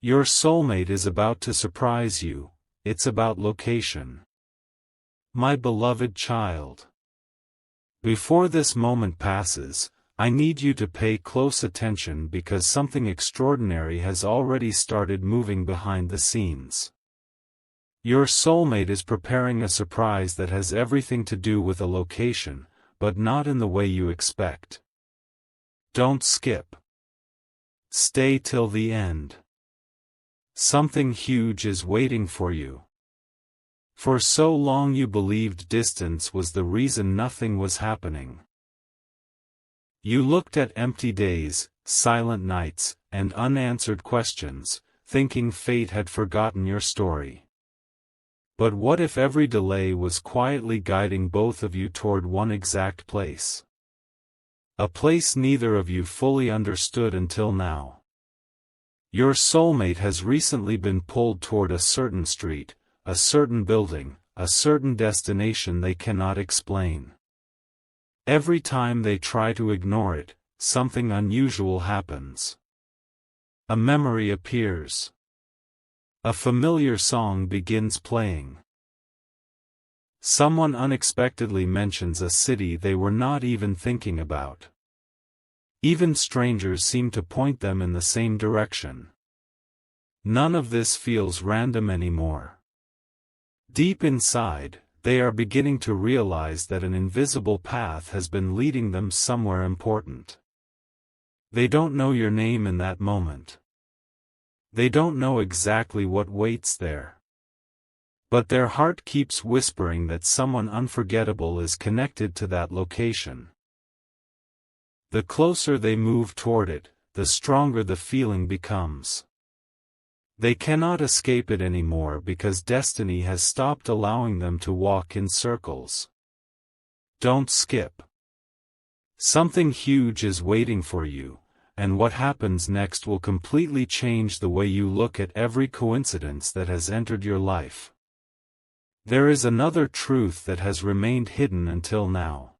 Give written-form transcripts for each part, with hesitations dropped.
Your soulmate is about to surprise you. It's about location. My beloved child. Before this moment passes, I need you to pay close attention because something extraordinary has already started moving behind the scenes. Your soulmate is preparing a surprise that has everything to do with a location, but not in the way you expect. Don't skip. Stay till the end. Something huge is waiting for you. For so long you believed distance was the reason nothing was happening. You looked at empty days, silent nights, and unanswered questions, thinking fate had forgotten your story. But what if every delay was quietly guiding both of you toward one exact place? A place neither of you fully understood until now. Your soulmate has recently been pulled toward a certain street, a certain building, a certain destination they cannot explain. Every time they try to ignore it, something unusual happens. A memory appears. A familiar song begins playing. Someone unexpectedly mentions a city they were not even thinking about. Even strangers seem to point them in the same direction. None of this feels random anymore. Deep inside, they are beginning to realize that an invisible path has been leading them somewhere important. They don't know your name in that moment. They don't know exactly what waits there. But their heart keeps whispering that someone unforgettable is connected to that location. The closer they move toward it, the stronger the feeling becomes. They cannot escape it anymore because destiny has stopped allowing them to walk in circles. Don't skip. Something huge is waiting for you, and what happens next will completely change the way you look at every coincidence that has entered your life. There is another truth that has remained hidden until now.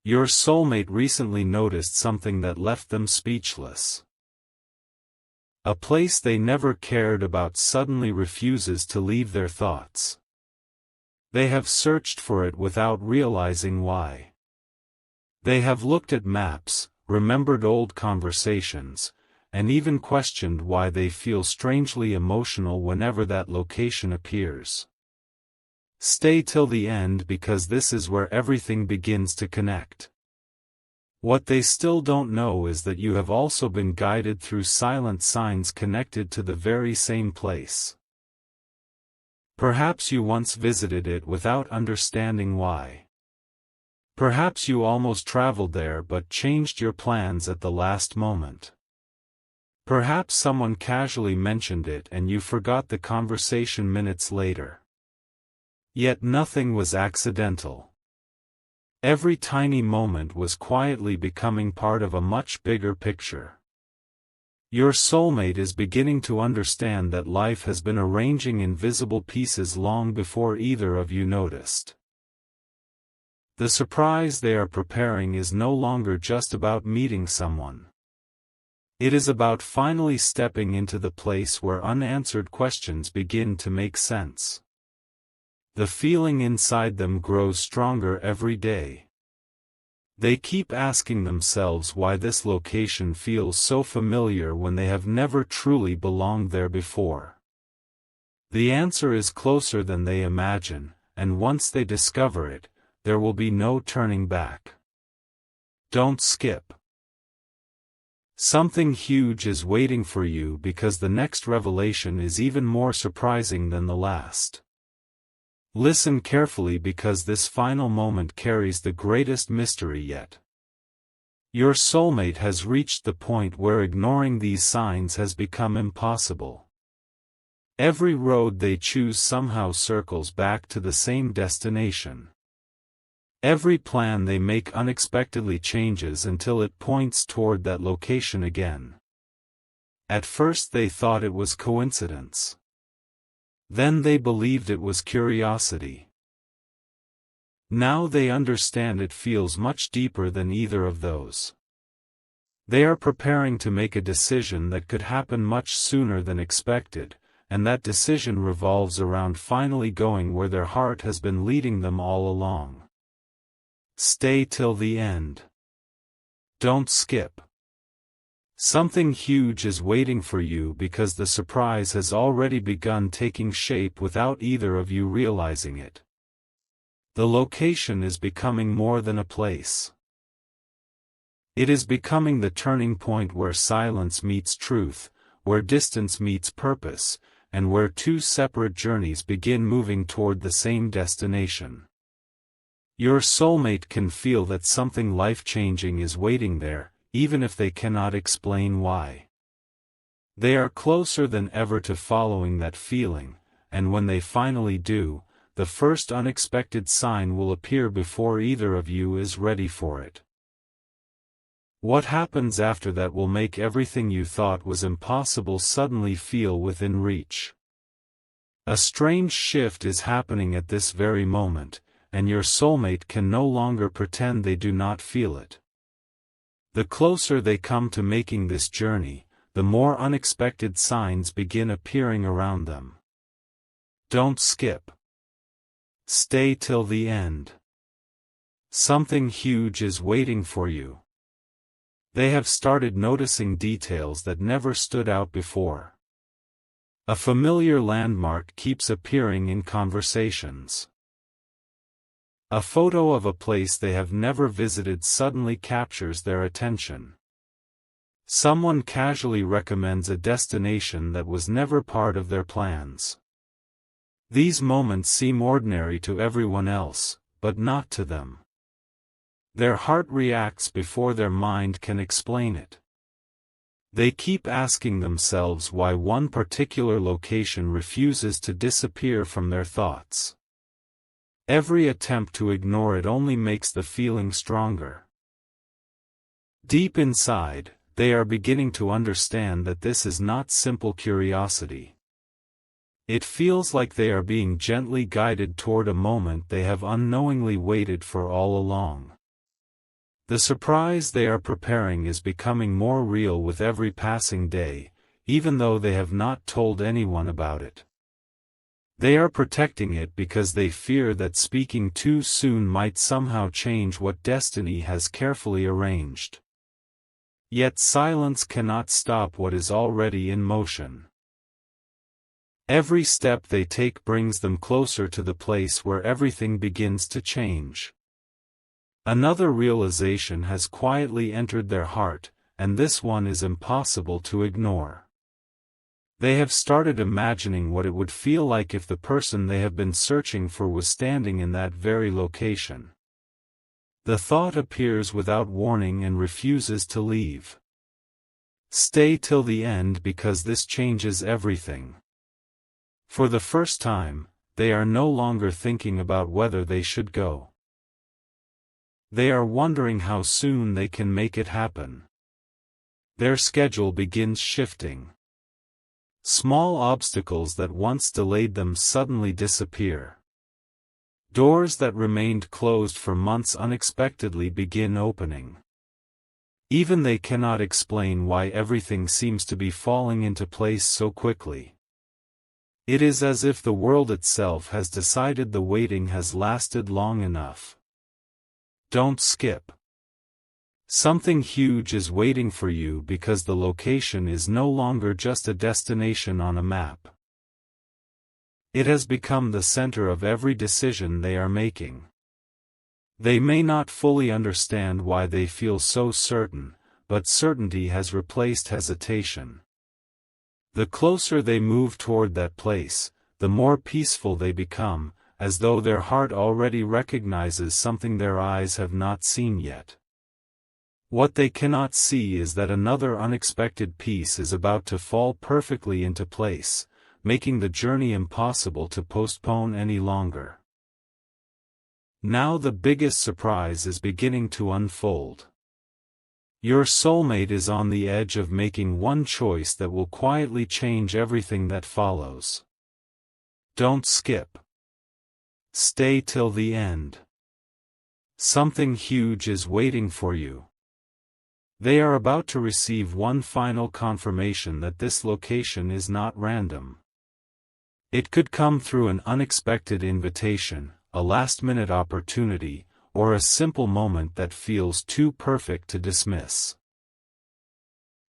Your soulmate recently noticed something that left them speechless. A place they never cared about suddenly refuses to leave their thoughts. They have searched for it without realizing why. They have looked at maps, remembered old conversations, and even questioned why they feel strangely emotional whenever that location appears. Stay till the end because this is where everything begins to connect. What they still don't know is that you have also been guided through silent signs connected to the very same place. Perhaps you once visited it without understanding why. Perhaps you almost traveled there but changed your plans at the last moment. Perhaps someone casually mentioned it and you forgot the conversation minutes later. Yet nothing was accidental. Every tiny moment was quietly becoming part of a much bigger picture. Your soulmate is beginning to understand that life has been arranging invisible pieces long before either of you noticed. The surprise they are preparing is no longer just about meeting someone. It is about finally stepping into the place where unanswered questions begin to make sense. The feeling inside them grows stronger every day. They keep asking themselves why this location feels so familiar when they have never truly belonged there before. The answer is closer than they imagine, and once they discover it, there will be no turning back. Don't skip. Something huge is waiting for you because the next revelation is even more surprising than the last. Listen carefully because this final moment carries the greatest mystery yet. Your soulmate has reached the point where ignoring these signs has become impossible. Every road they choose somehow circles back to the same destination. Every plan they make unexpectedly changes until it points toward that location again. At first they thought it was coincidence. Then they believed it was curiosity. Now they understand it feels much deeper than either of those. They are preparing to make a decision that could happen much sooner than expected, and that decision revolves around finally going where their heart has been leading them all along. Stay till the end. Don't skip. Something huge is waiting for you because the surprise has already begun taking shape without either of you realizing it. The location is becoming more than a place. It is becoming the turning point where silence meets truth, where distance meets purpose, and where two separate journeys begin moving toward the same destination. Your soulmate can feel that something life-changing is waiting there, even if they cannot explain why. They are closer than ever to following that feeling, and when they finally do, the first unexpected sign will appear before either of you is ready for it. What happens after that will make everything you thought was impossible suddenly feel within reach. A strange shift is happening at this very moment, and your soulmate can no longer pretend they do not feel it. The closer they come to making this journey, the more unexpected signs begin appearing around them. Don't skip. Stay till the end. Something huge is waiting for you. They have started noticing details that never stood out before. A familiar landmark keeps appearing in conversations. A photo of a place they have never visited suddenly captures their attention. Someone casually recommends a destination that was never part of their plans. These moments seem ordinary to everyone else, but not to them. Their heart reacts before their mind can explain it. They keep asking themselves why one particular location refuses to disappear from their thoughts. Every attempt to ignore it only makes the feeling stronger. Deep inside, they are beginning to understand that this is not simple curiosity. It feels like they are being gently guided toward a moment they have unknowingly waited for all along. The surprise they are preparing is becoming more real with every passing day, even though they have not told anyone about it. They are protecting it because they fear that speaking too soon might somehow change what destiny has carefully arranged. Yet silence cannot stop what is already in motion. Every step they take brings them closer to the place where everything begins to change. Another realization has quietly entered their heart, and this one is impossible to ignore. They have started imagining what it would feel like if the person they have been searching for was standing in that very location. The thought appears without warning and refuses to leave. Stay till the end because this changes everything. For the first time, they are no longer thinking about whether they should go. They are wondering how soon they can make it happen. Their schedule begins shifting. Small obstacles that once delayed them suddenly disappear. Doors that remained closed for months unexpectedly begin opening. Even they cannot explain why everything seems to be falling into place so quickly. It is as if the world itself has decided the waiting has lasted long enough. Don't skip. Something huge is waiting for you because the location is no longer just a destination on a map. It has become the center of every decision they are making. They may not fully understand why they feel so certain, but certainty has replaced hesitation. The closer they move toward that place, the more peaceful they become, as though their heart already recognizes something their eyes have not seen yet. What they cannot see is that another unexpected piece is about to fall perfectly into place, making the journey impossible to postpone any longer. Now the biggest surprise is beginning to unfold. Your soulmate is on the edge of making one choice that will quietly change everything that follows. Don't skip. Stay till the end. Something huge is waiting for you. They are about to receive one final confirmation that this location is not random. It could come through an unexpected invitation, a last-minute opportunity, or a simple moment that feels too perfect to dismiss.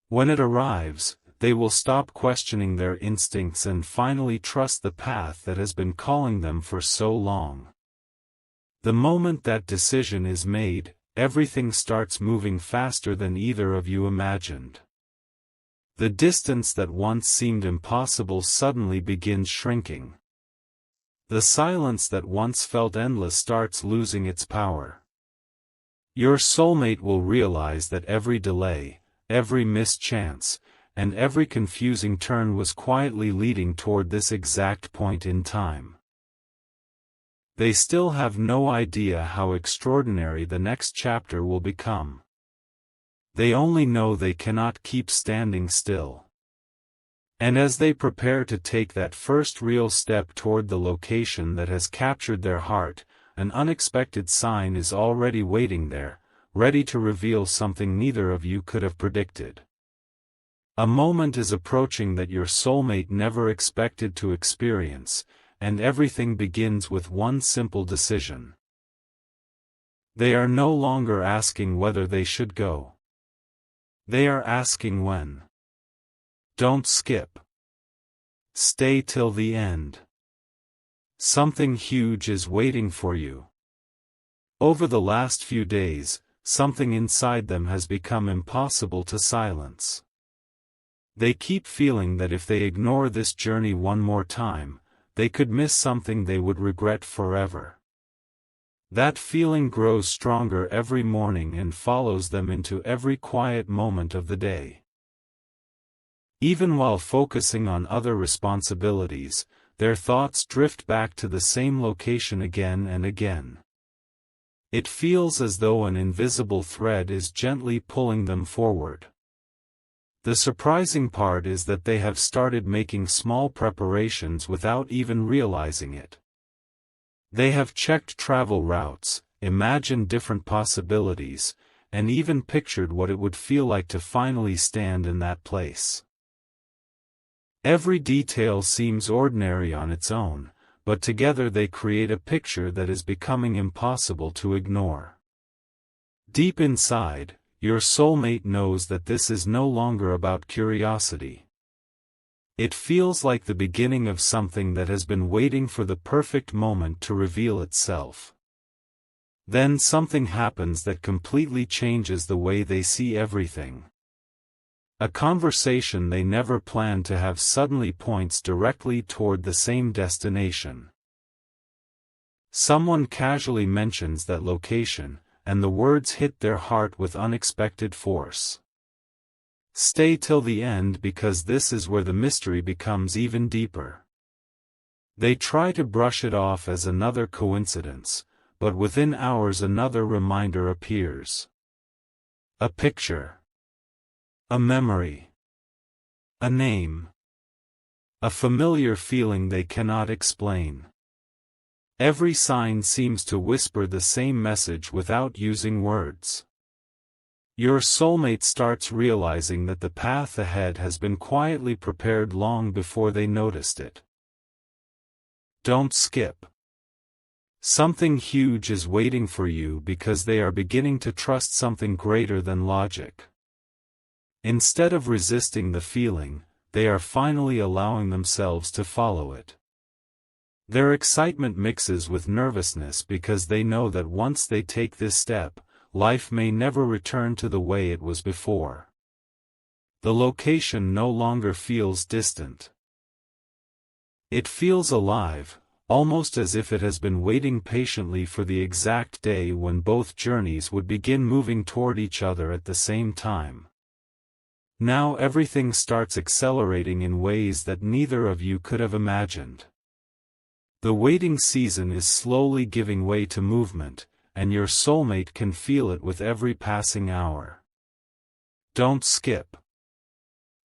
When it arrives, they will stop questioning their instincts and finally trust the path that has been calling them for so long. The moment that decision is made, everything starts moving faster than either of you imagined. The distance that once seemed impossible suddenly begins shrinking. The silence that once felt endless starts losing its power. Your soulmate will realize that every delay, every missed chance, and every confusing turn was quietly leading toward this exact point in time. They still have no idea how extraordinary the next chapter will become. They only know they cannot keep standing still. And as they prepare to take that first real step toward the location that has captured their heart, an unexpected sign is already waiting there, ready to reveal something neither of you could have predicted. A moment is approaching that your soulmate never expected to experience, and everything begins with one simple decision. They are no longer asking whether they should go. They are asking when. Don't skip. Stay till the end. Something huge is waiting for you. Over the last few days, something inside them has become impossible to silence. They keep feeling that if they ignore this journey one more time, they could miss something they would regret forever. That feeling grows stronger every morning and follows them into every quiet moment of the day. Even while focusing on other responsibilities, their thoughts drift back to the same location again and again. It feels as though an invisible thread is gently pulling them forward. The surprising part is that they have started making small preparations without even realizing it. They have checked travel routes, imagined different possibilities, and even pictured what it would feel like to finally stand in that place. Every detail seems ordinary on its own, but together they create a picture that is becoming impossible to ignore. Deep inside, your soulmate knows that this is no longer about curiosity. It feels like the beginning of something that has been waiting for the perfect moment to reveal itself. Then something happens that completely changes the way they see everything. A conversation they never planned to have suddenly points directly toward the same destination. Someone casually mentions that location, and the words hit their heart with unexpected force. Stay till the end because this is where the mystery becomes even deeper. They try to brush it off as another coincidence, but within hours another reminder appears. A picture. A memory. A name. A familiar feeling they cannot explain. Every sign seems to whisper the same message without using words. Your soulmate starts realizing that the path ahead has been quietly prepared long before they noticed it. Don't skip. Something huge is waiting for you because they are beginning to trust something greater than logic. Instead of resisting the feeling, they are finally allowing themselves to follow it. Their excitement mixes with nervousness because they know that once they take this step, life may never return to the way it was before. The location no longer feels distant. It feels alive, almost as if it has been waiting patiently for the exact day when both journeys would begin moving toward each other at the same time. Now everything starts accelerating in ways that neither of you could have imagined. The waiting season is slowly giving way to movement, and your soulmate can feel it with every passing hour. Don't skip.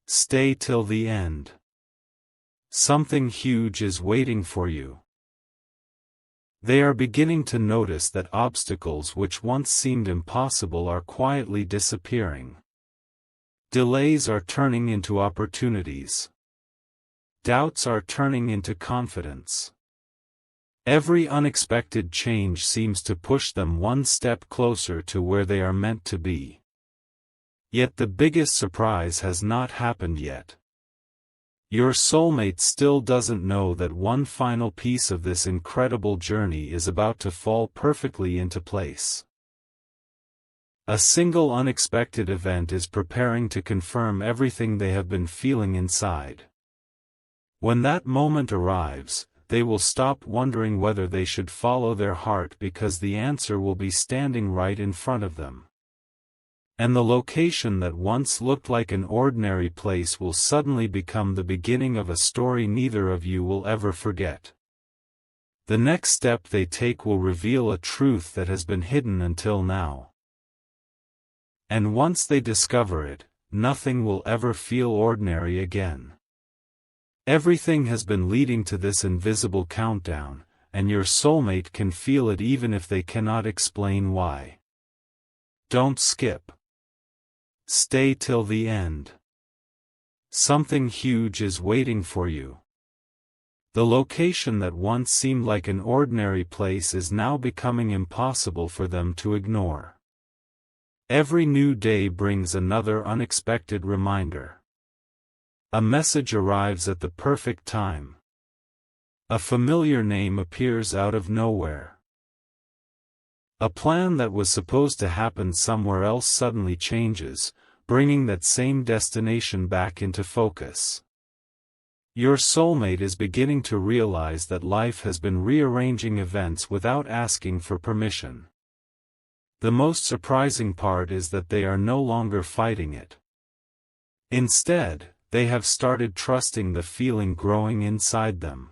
Stay till the end. Something huge is waiting for you. They are beginning to notice that obstacles which once seemed impossible are quietly disappearing. Delays are turning into opportunities. Doubts are turning into confidence. Every unexpected change seems to push them one step closer to where they are meant to be. Yet the biggest surprise has not happened yet. Your soulmate still doesn't know that one final piece of this incredible journey is about to fall perfectly into place. A single unexpected event is preparing to confirm everything they have been feeling inside. When that moment arrives, they will stop wondering whether they should follow their heart because the answer will be standing right in front of them. And the location that once looked like an ordinary place will suddenly become the beginning of a story neither of you will ever forget. The next step they take will reveal a truth that has been hidden until now. And once they discover it, nothing will ever feel ordinary again. Everything has been leading to this invisible countdown, and your soulmate can feel it even if they cannot explain why. Don't skip. Stay till the end. Something huge is waiting for you. The location that once seemed like an ordinary place is now becoming impossible for them to ignore. Every new day brings another unexpected reminder. A message arrives at the perfect time. A familiar name appears out of nowhere. A plan that was supposed to happen somewhere else suddenly changes, bringing that same destination back into focus. Your soulmate is beginning to realize that life has been rearranging events without asking for permission. The most surprising part is that they are no longer fighting it. Instead, they have started trusting the feeling growing inside them.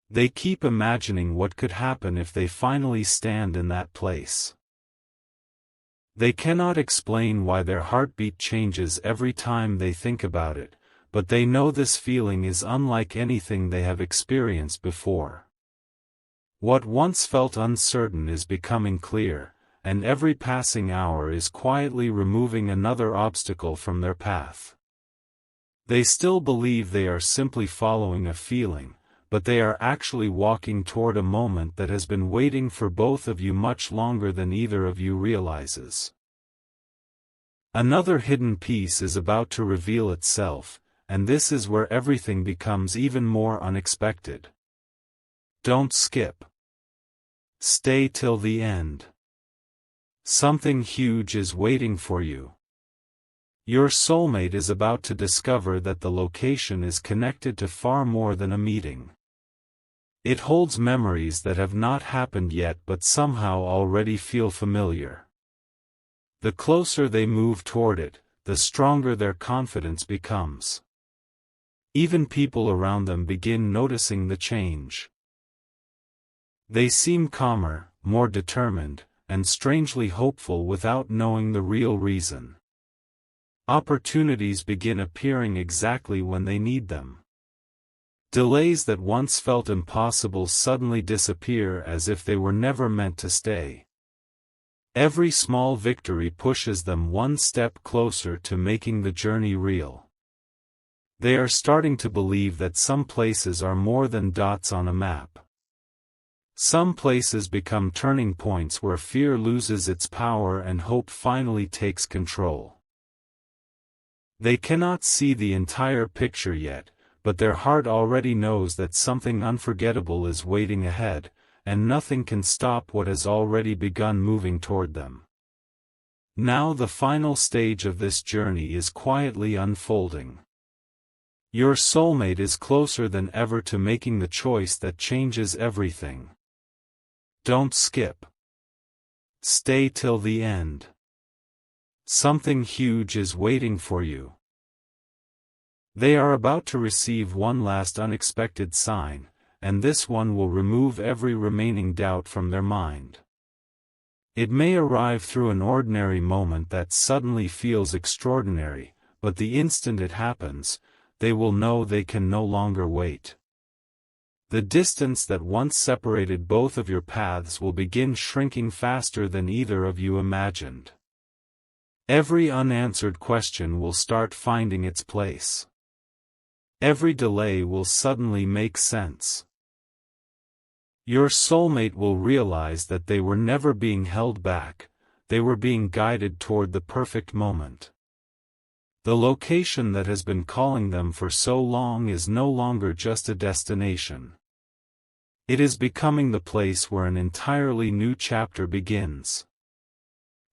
They keep imagining what could happen if they finally stand in that place. They cannot explain why their heartbeat changes every time they think about it, but they know this feeling is unlike anything they have experienced before. What once felt uncertain is becoming clear, and every passing hour is quietly removing another obstacle from their path. They still believe they are simply following a feeling, but they are actually walking toward a moment that has been waiting for both of you much longer than either of you realizes. Another hidden piece is about to reveal itself, and this is where everything becomes even more unexpected. Don't skip. Stay till the end. Something huge is waiting for you. Your soulmate is about to discover that the location is connected to far more than a meeting. It holds memories that have not happened yet but somehow already feel familiar. The closer they move toward it, the stronger their confidence becomes. Even people around them begin noticing the change. They seem calmer, more determined, and strangely hopeful without knowing the real reason. Opportunities begin appearing exactly when they need them. Delays that once felt impossible suddenly disappear as if they were never meant to stay. Every small victory pushes them one step closer to making the journey real. They are starting to believe that some places are more than dots on a map. Some places become turning points where fear loses its power and hope finally takes control. They cannot see the entire picture yet, but their heart already knows that something unforgettable is waiting ahead, and nothing can stop what has already begun moving toward them. Now the final stage of this journey is quietly unfolding. Your soulmate is closer than ever to making the choice that changes everything. Don't skip. Stay till the end. Something huge is waiting for you. They are about to receive one last unexpected sign, and this one will remove every remaining doubt from their mind. It may arrive through an ordinary moment that suddenly feels extraordinary, but the instant it happens, they will know they can no longer wait. The distance that once separated both of your paths will begin shrinking faster than either of you imagined. Every unanswered question will start finding its place. Every delay will suddenly make sense. Your soulmate will realize that they were never being held back, they were being guided toward the perfect moment. The location that has been calling them for so long is no longer just a destination. It is becoming the place where an entirely new chapter begins.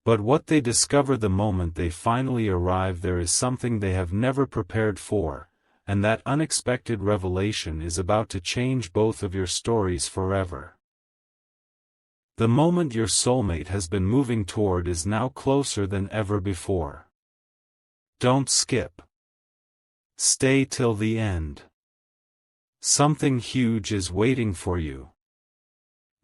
But what they discover the moment they finally arrive there is something they have never prepared for, and that unexpected revelation is about to change both of your stories forever. The moment your soulmate has been moving toward is now closer than ever before. Don't skip. Stay till the end. Something huge is waiting for you.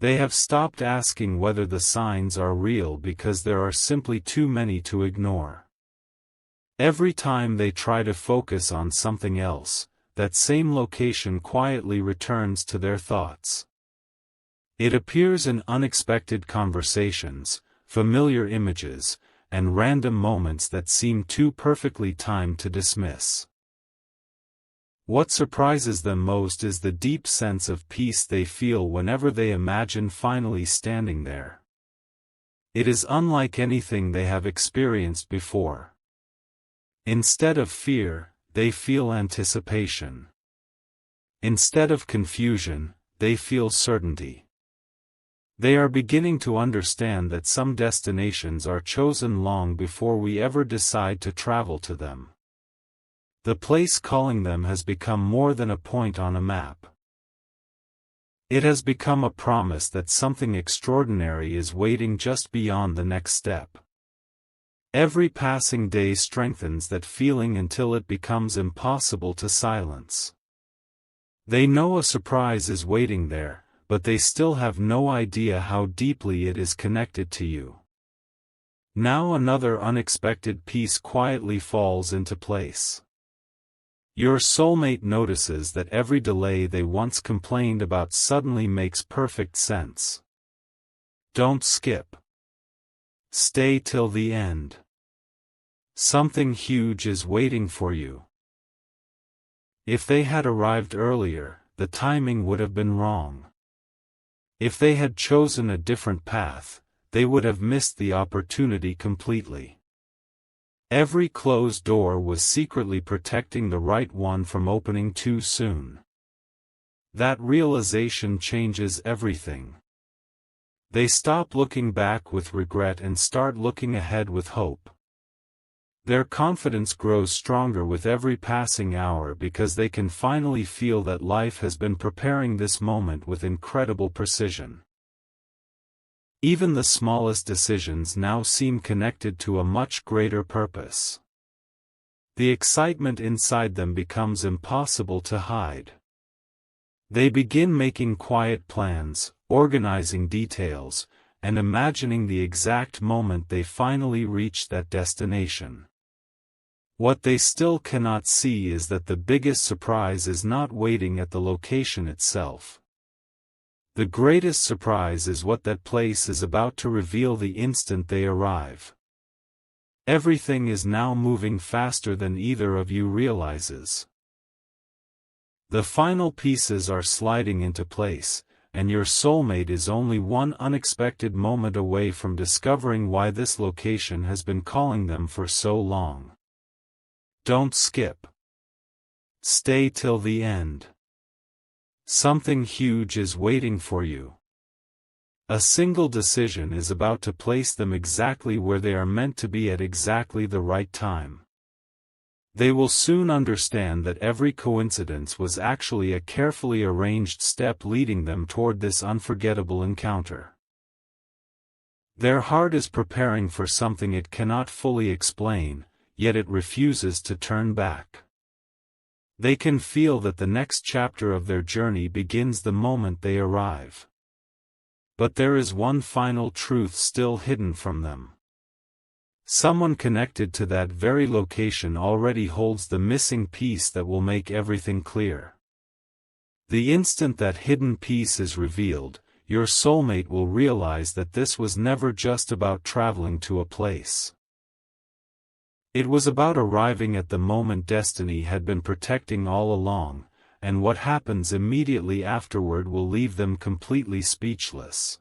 They have stopped asking whether the signs are real because there are simply too many to ignore. Every time they try to focus on something else, that same location quietly returns to their thoughts. It appears in unexpected conversations, familiar images, and random moments that seem too perfectly timed to dismiss. What surprises them most is the deep sense of peace they feel whenever they imagine finally standing there. It is unlike anything they have experienced before. Instead of fear, they feel anticipation. Instead of confusion, they feel certainty. They are beginning to understand that some destinations are chosen long before we ever decide to travel to them. The place calling them has become more than a point on a map. It has become a promise that something extraordinary is waiting just beyond the next step. Every passing day strengthens that feeling until it becomes impossible to silence. They know a surprise is waiting there, but they still have no idea how deeply it is connected to you. Now another unexpected piece quietly falls into place. Your soulmate notices that every delay they once complained about suddenly makes perfect sense. Don't skip. Stay till the end. Something huge is waiting for you. If they had arrived earlier, the timing would have been wrong. If they had chosen a different path, they would have missed the opportunity completely. Every closed door was secretly protecting the right one from opening too soon. That realization changes everything. They stop looking back with regret and start looking ahead with hope. Their confidence grows stronger with every passing hour because they can finally feel that life has been preparing this moment with incredible precision. Even the smallest decisions now seem connected to a much greater purpose. The excitement inside them becomes impossible to hide. They begin making quiet plans, organizing details, and imagining the exact moment they finally reach that destination. What they still cannot see is that the biggest surprise is not waiting at the location itself. The greatest surprise is what that place is about to reveal the instant they arrive. Everything is now moving faster than either of you realizes. The final pieces are sliding into place, and your soulmate is only one unexpected moment away from discovering why this location has been calling them for so long. Don't skip. Stay till the end. Something huge is waiting for you. A single decision is about to place them exactly where they are meant to be at exactly the right time. They will soon understand that every coincidence was actually a carefully arranged step leading them toward this unforgettable encounter. Their heart is preparing for something it cannot fully explain, yet it refuses to turn back. They can feel that the next chapter of their journey begins the moment they arrive. But there is one final truth still hidden from them. Someone connected to that very location already holds the missing piece that will make everything clear. The instant that hidden piece is revealed, your soulmate will realize that this was never just about traveling to a place. It was about arriving at the moment destiny had been protecting all along, and what happens immediately afterward will leave them completely speechless.